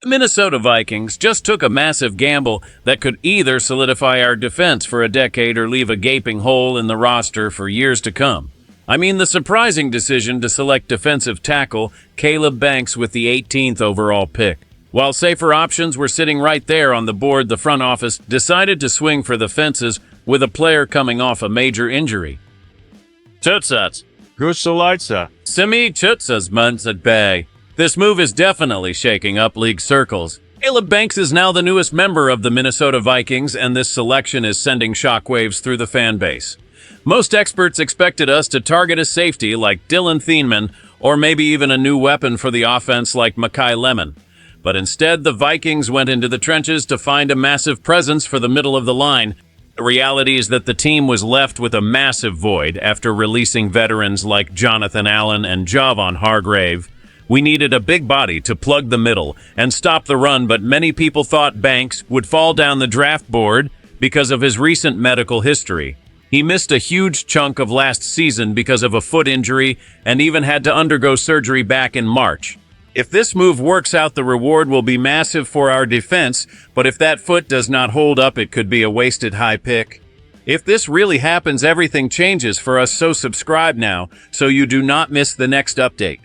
The Minnesota Vikings just took a massive gamble that could either solidify our defense for a decade or leave a gaping hole in the roster for years to come. I mean, the surprising decision to select defensive tackle Caleb Banks with the 18th overall pick. While safer options were sitting right there on the board, the front office decided to swing for the fences with a player coming off a major injury. Tutsats. Gusalaitsa. Simi Tutsas Munzat Bay. This move is definitely shaking up league circles. Caleb Banks is now the newest member of the Minnesota Vikings, and this selection is sending shockwaves through the fan base. Most experts expected us to target a safety like Dylan Thieneman, or maybe even a new weapon for the offense like Makai Lemon. But instead, the Vikings went into the trenches to find a massive presence for the middle of the line. The reality is that the team was left with a massive void after releasing veterans like Jonathan Allen and Javon Hargrave. We needed a big body to plug the middle and stop the run, but many people thought Banks would fall down the draft board because of his recent medical history. He missed a huge chunk of last season because of a foot injury and even had to undergo surgery back in March. If this move works out, the reward will be massive for our defense, but if that foot does not hold up, it could be a wasted high pick. If this really happens, everything changes for us, so subscribe now so you do not miss the next update.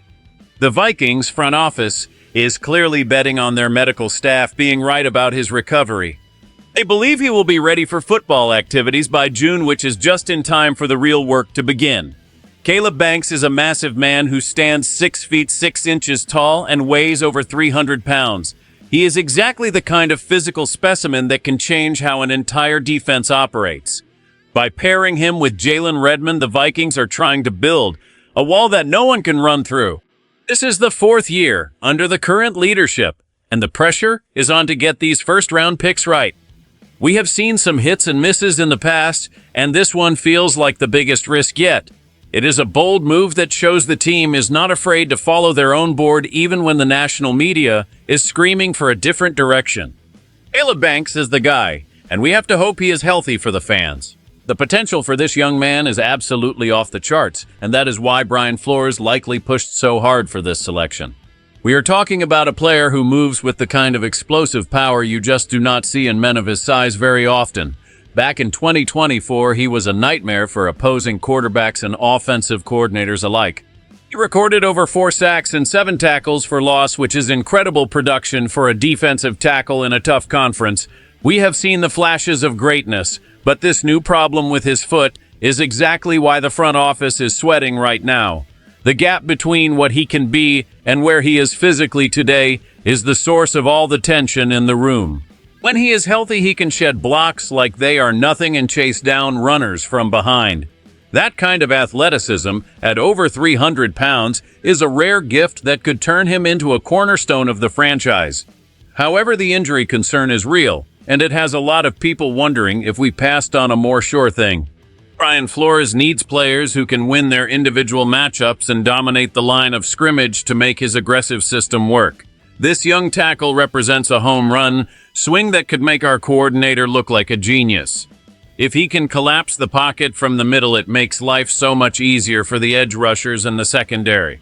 The Vikings front office is clearly betting on their medical staff being right about his recovery. They believe he will be ready for football activities by June, which is just in time for the real work to begin. Caleb Banks is a massive man who stands 6 feet 6 inches tall and weighs over 300 pounds. He is exactly the kind of physical specimen that can change how an entire defense operates. By pairing him with Jalen Redmond, the Vikings are trying to build a wall that no one can run through. This is the 4th year under the current leadership, and the pressure is on to get these first-round picks right. We have seen some hits and misses in the past, and this one feels like the biggest risk yet. It is a bold move that shows the team is not afraid to follow their own board even when the national media is screaming for a different direction. Caleb Banks is the guy, and we have to hope he is healthy for the fans. The potential for this young man is absolutely off the charts, and that is why Brian Flores likely pushed so hard for this selection. We are talking about a player who moves with the kind of explosive power you just do not see in men of his size very often. Back in 2024, he was a nightmare for opposing quarterbacks and offensive coordinators alike. He recorded over 4 sacks and 7 tackles for loss, which is incredible production for a defensive tackle in a tough conference. We have seen the flashes of greatness, but this new problem with his foot is exactly why the front office is sweating right now. The gap between what he can be and where he is physically today is the source of all the tension in the room. When he is healthy, he can shed blocks like they are nothing and chase down runners from behind. That kind of athleticism, at over 300 pounds, is a rare gift that could turn him into a cornerstone of the franchise. However, the injury concern is real, and it has a lot of people wondering if we passed on a more sure thing. Brian Flores needs players who can win their individual matchups and dominate the line of scrimmage to make his aggressive system work. This young tackle represents a home run swing that could make our coordinator look like a genius. If he can collapse the pocket from the middle, it makes life so much easier for the edge rushers and the secondary.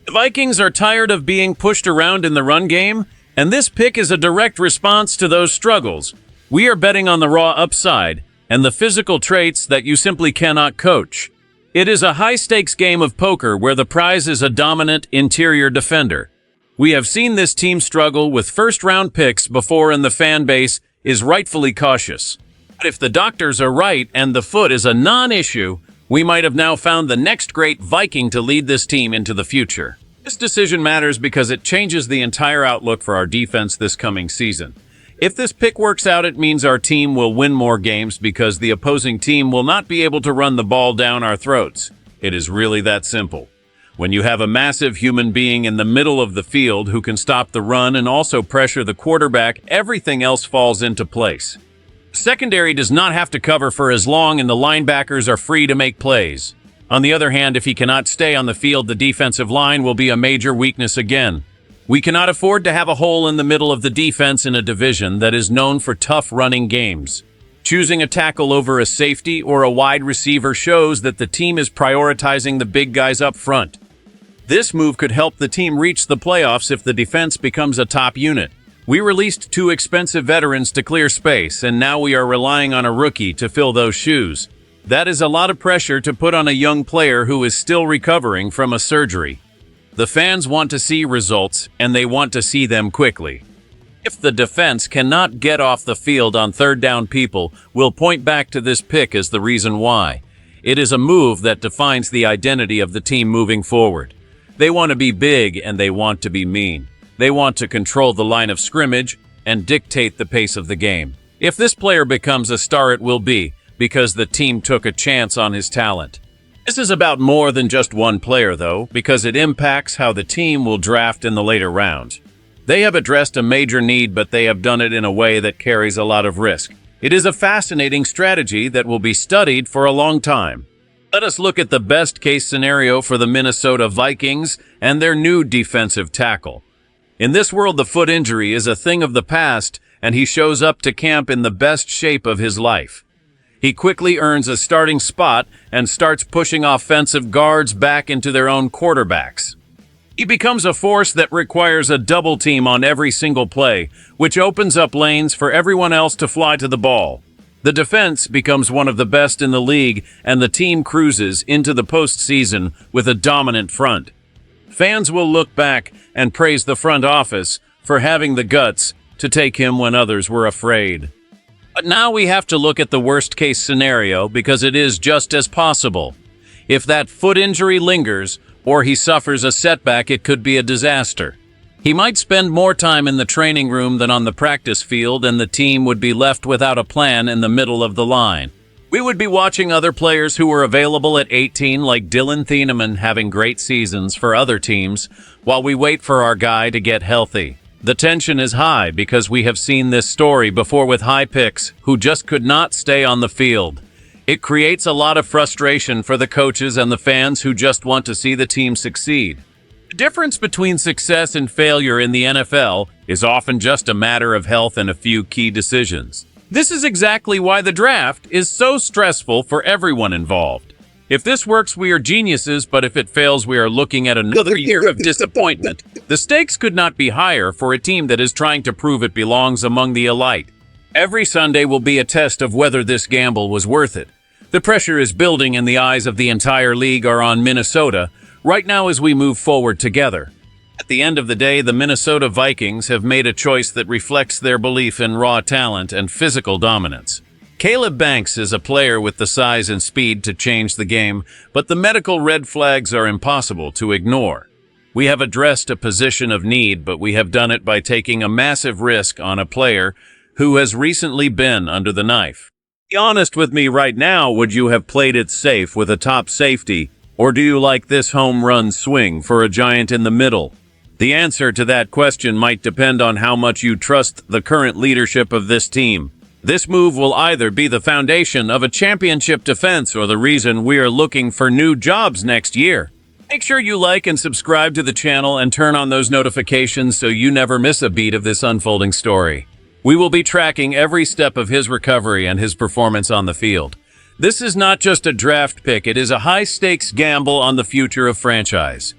The Vikings are tired of being pushed around in the run game, and this pick is a direct response to those struggles. We are betting on the raw upside and the physical traits that you simply cannot coach. It is a high-stakes game of poker where the prize is a dominant interior defender. We have seen this team struggle with first-round picks before, and the fan base is rightfully cautious. But if the doctors are right and the foot is a non-issue, we might have now found the next great Viking to lead this team into the future. This decision matters because it changes the entire outlook for our defense this coming season. If this pick works out, it means our team will win more games because the opposing team will not be able to run the ball down our throats. It is really that simple. When you have a massive human being in the middle of the field who can stop the run and also pressure the quarterback, everything else falls into place. Secondary does not have to cover for as long, and the linebackers are free to make plays. On the other hand, if he cannot stay on the field, the defensive line will be a major weakness again. We cannot afford to have a hole in the middle of the defense in a division that is known for tough running games. Choosing a tackle over a safety or a wide receiver shows that the team is prioritizing the big guys up front. This move could help the team reach the playoffs if the defense becomes a top unit. We released 2 expensive veterans to clear space, and now we are relying on a rookie to fill those shoes. That is a lot of pressure to put on a young player who is still recovering from a surgery. The fans want to see results, and they want to see them quickly. If the defense cannot get off the field on third down, people will point back to this pick as the reason why. It is a move that defines the identity of the team moving forward. They want to be big and they want to be mean. They want to control the line of scrimmage and dictate the pace of the game. If this player becomes a star, it will be because the team took a chance on his talent. This is about more than just one player, though, because it impacts how the team will draft in the later rounds. They have addressed a major need, but they have done it in a way that carries a lot of risk. It is a fascinating strategy that will be studied for a long time. Let us look at the best-case scenario for the Minnesota Vikings and their new defensive tackle. In this world, the foot injury is a thing of the past, and he shows up to camp in the best shape of his life. He quickly earns a starting spot and starts pushing offensive guards back into their own quarterbacks. He becomes a force that requires a double team on every single play, which opens up lanes for everyone else to fly to the ball. The defense becomes one of the best in the league, and the team cruises into the postseason with a dominant front. Fans will look back and praise the front office for having the guts to take him when others were afraid. But now we have to look at the worst-case scenario because it is just as possible. If that foot injury lingers or he suffers a setback, it could be a disaster. He might spend more time in the training room than on the practice field, and the team would be left without a plan in the middle of the line. We would be watching other players who were available at 18, like Dylan Thieneman, having great seasons for other teams, while we wait for our guy to get healthy. The tension is high because we have seen this story before with high picks who just could not stay on the field. It creates a lot of frustration for the coaches and the fans who just want to see the team succeed. The difference between success and failure in the NFL is often just a matter of health and a few key decisions. This is exactly why the draft is so stressful for everyone involved. If this works, we are geniuses, but if it fails, we are looking at another year of disappointment. The stakes could not be higher for a team that is trying to prove it belongs among the elite. Every Sunday will be a test of whether this gamble was worth it. The pressure is building and the eyes of the entire league are on Minnesota right now as we move forward together. At the end of the day, the Minnesota Vikings have made a choice that reflects their belief in raw talent and physical dominance. Caleb Banks is a player with the size and speed to change the game, but the medical red flags are impossible to ignore. We have addressed a position of need, but we have done it by taking a massive risk on a player who has recently been under the knife. Be honest with me right now, would you have played it safe with a top safety, or do you like this home run swing for a giant in the middle? The answer to that question might depend on how much you trust the current leadership of this team. This move will either be the foundation of a championship defense or the reason we are looking for new jobs next year. Make sure you like and subscribe to the channel and turn on those notifications so you never miss a beat of this unfolding story. We will be tracking every step of his recovery and his performance on the field. This is not just a draft pick, it is a high-stakes gamble on the future of franchise.